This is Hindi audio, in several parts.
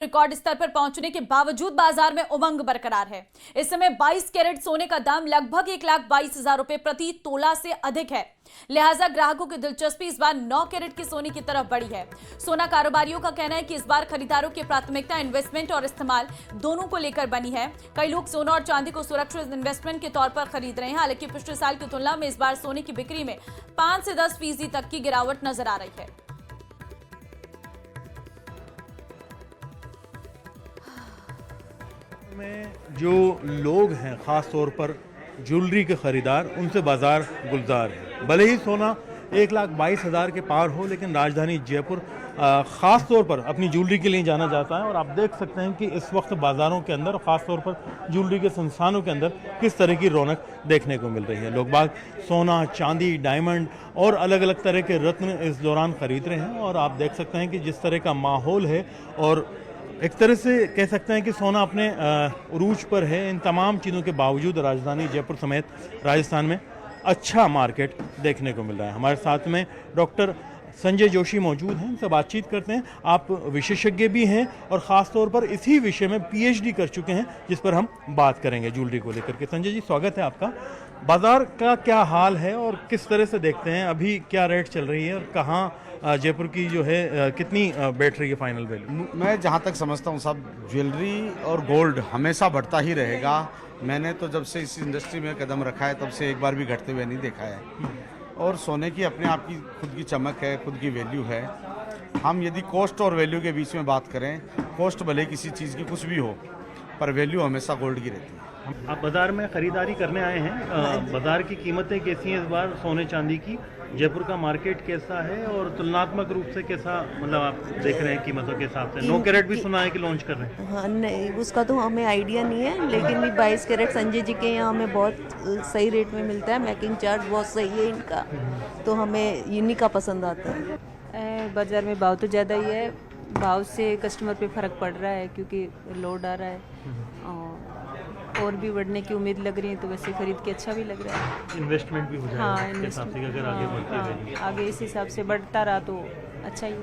रिकॉर्ड स्तर पर पहुंचने के बावजूद बाजार में उमंग बरकरार है। इस समय 22 कैरेट सोने का दाम लगभग 1,22,000 रुपए प्रति तोला से अधिक है। लिहाजा ग्राहकों की दिलचस्पी इस बार 9 कैरेट के सोने की तरफ बढ़ी है। सोना कारोबारियों का कहना है कि इस बार खरीदारों की प्राथमिकता इन्वेस्टमेंट और इस्तेमाल दोनों को लेकर बनी है। कई लोग सोना और चांदी को सुरक्षित इन्वेस्टमेंट के तौर पर खरीद रहे हैं। हालांकि पिछले साल की तुलना में इस बार सोने की बिक्री में 5 से 10% तक की गिरावट नजर आ रही है। में जो लोग हैं ख़ास तौर पर ज्वेलरी के ख़रीदार, उनसे बाज़ार गुलजार है। भले ही सोना 1,22,000 के पार हो, लेकिन राजधानी जयपुर ख़ास तौर पर अपनी ज्वेलरी के लिए जाना जाता है। और आप देख सकते हैं कि इस वक्त बाज़ारों के अंदर, ख़ास तौर पर ज्वेलरी के संस्थानों के अंदर किस तरह की रौनक देखने को मिल रही है। लोग बाग सोना, चांदी, डायमंड और अलग अलग तरह के रत्न इस दौरान ख़रीद रहे हैं। और आप देख सकते हैं कि जिस तरह का माहौल है, और एक तरह से कह सकते हैं कि सोना अपने उरूज पर है। इन तमाम चीज़ों के बावजूद राजधानी जयपुर समेत राजस्थान में अच्छा मार्केट देखने को मिल रहा है। हमारे साथ में डॉक्टर संजय जोशी मौजूद हैं, उनसे बातचीत करते हैं। आप विशेषज्ञ भी हैं और ख़ास तौर पर इसी विषय में PhD कर चुके हैं, जिस पर हम बात करेंगे ज्वेलरी को लेकर के। संजय जी, स्वागत है आपका। बाज़ार का क्या हाल है और किस तरह से देखते हैं, अभी क्या रेट चल रही है और कहाँ जयपुर की जो है कितनी बैठ रही है फाइनल वैल्यू? मैं जहाँ तक समझता हूँ साहब, ज्वेलरी और गोल्ड हमेशा बढ़ता ही रहेगा। मैंने तो जब से इस इंडस्ट्री में कदम रखा है, तब से एक बार भी घटते हुए नहीं देखा है। और सोने की अपने आप की खुद की चमक है, खुद की वैल्यू है। हम यदि कॉस्ट और वैल्यू के बीच में बात करें, कॉस्ट भले किसी चीज़ की कुछ भी हो, पर वैल्यू हमेशा गोल्ड की रहती है। आप बाज़ार में ख़रीदारी करने आए हैं, बाज़ार की कीमतें कैसी हैं इस बार सोने चांदी की? जयपुर का मार्केट कैसा है और तुलनात्मक रूप से कैसा, मतलब आप देख रहे हैं कीमतों के हिसाब से? 9 कैरेट भी सुना है कि लॉन्च कर रहे हैं। हाँ, नहीं उसका तो हमें आइडिया नहीं है, लेकिन 22 कैरेट संजय जी के यहाँ हमें बहुत सही रेट में मिलता है। मेकिंग चार्ज बहुत सही है इनका, तो हमें इन्हीं का पसंद आता है। बाज़ार में भाव तो ज़्यादा ही है, भाव से कस्टमर पे फ़र्क पड़ रहा है क्योंकि लोड आ रहा है और भी बढ़ने की उम्मीद लग रही है, तो वैसे खरीद के अच्छा भी लग रहा है। इन्वेस्टमेंट भी हो जाएगा। हाँ, इन्वेस्टमेंट अगर आगे बढ़ती रहेगी, आगे इस हिसाब से बढ़ता रहा तो अच्छा ही।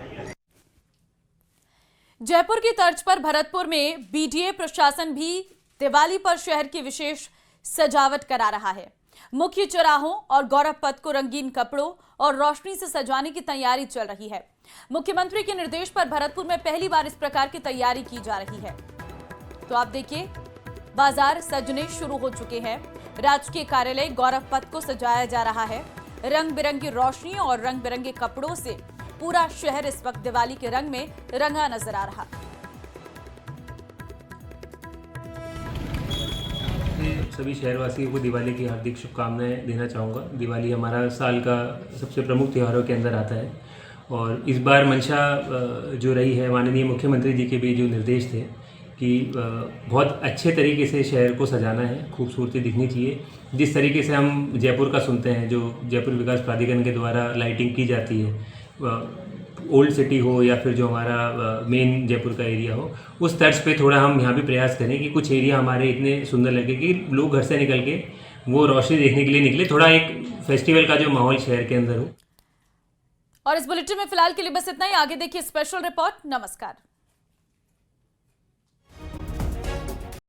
जयपुर की तर्ज पर भरतपुर में BDA प्रशासन भी दिवाली पर शहर की विशेष सजावट करा रहा है। मुख्य चौराहों और गौरव पथ को रंगीन कपड़ों और रोशनी से सजाने की तैयारी चल रही है। मुख्यमंत्री के निर्देश पर भरतपुर में पहली बार इस प्रकार की तैयारी की जा रही है। तो आप देखिए, बाजार सजने शुरू हो चुके हैं। राजकीय कार्यालय गौरव पथ को सजाया जा रहा है। रंग बिरंगी रोशनी और रंग बिरंगे कपड़ों से पूरा शहर इस वक्त दिवाली के रंग में रंगा नजर आ रहा है। सभी शहरवासियों को दिवाली की हार्दिक शुभकामनाएं देना चाहूँगा। दिवाली हमारा साल का सबसे प्रमुख त्योहारों के अंदर आता है और इस बार मंशा जो रही है, माननीय मुख्यमंत्री जी के भी जो निर्देश थे कि बहुत अच्छे तरीके से शहर को सजाना है, खूबसूरती दिखनी चाहिए। जिस तरीके से हम जयपुर का सुनते हैं, जो जयपुर विकास प्राधिकरण के द्वारा लाइटिंग की जाती है, ओल्ड सिटी हो या फिर जो हमारा मेन जयपुर का एरिया हो, उस तर्ज पे थोड़ा हम यहाँ भी प्रयास करें कि कुछ एरिया हमारे इतने सुंदर लगे कि लोग घर से निकल के वो रोशनी देखने के लिए निकले, थोड़ा एक फेस्टिवल का जो माहौल शहर के अंदर हो। और इस बुलेटिन में फिलहाल के लिए बस इतना ही। आगे देखिए स्पेशल रिपोर्ट। नमस्कार।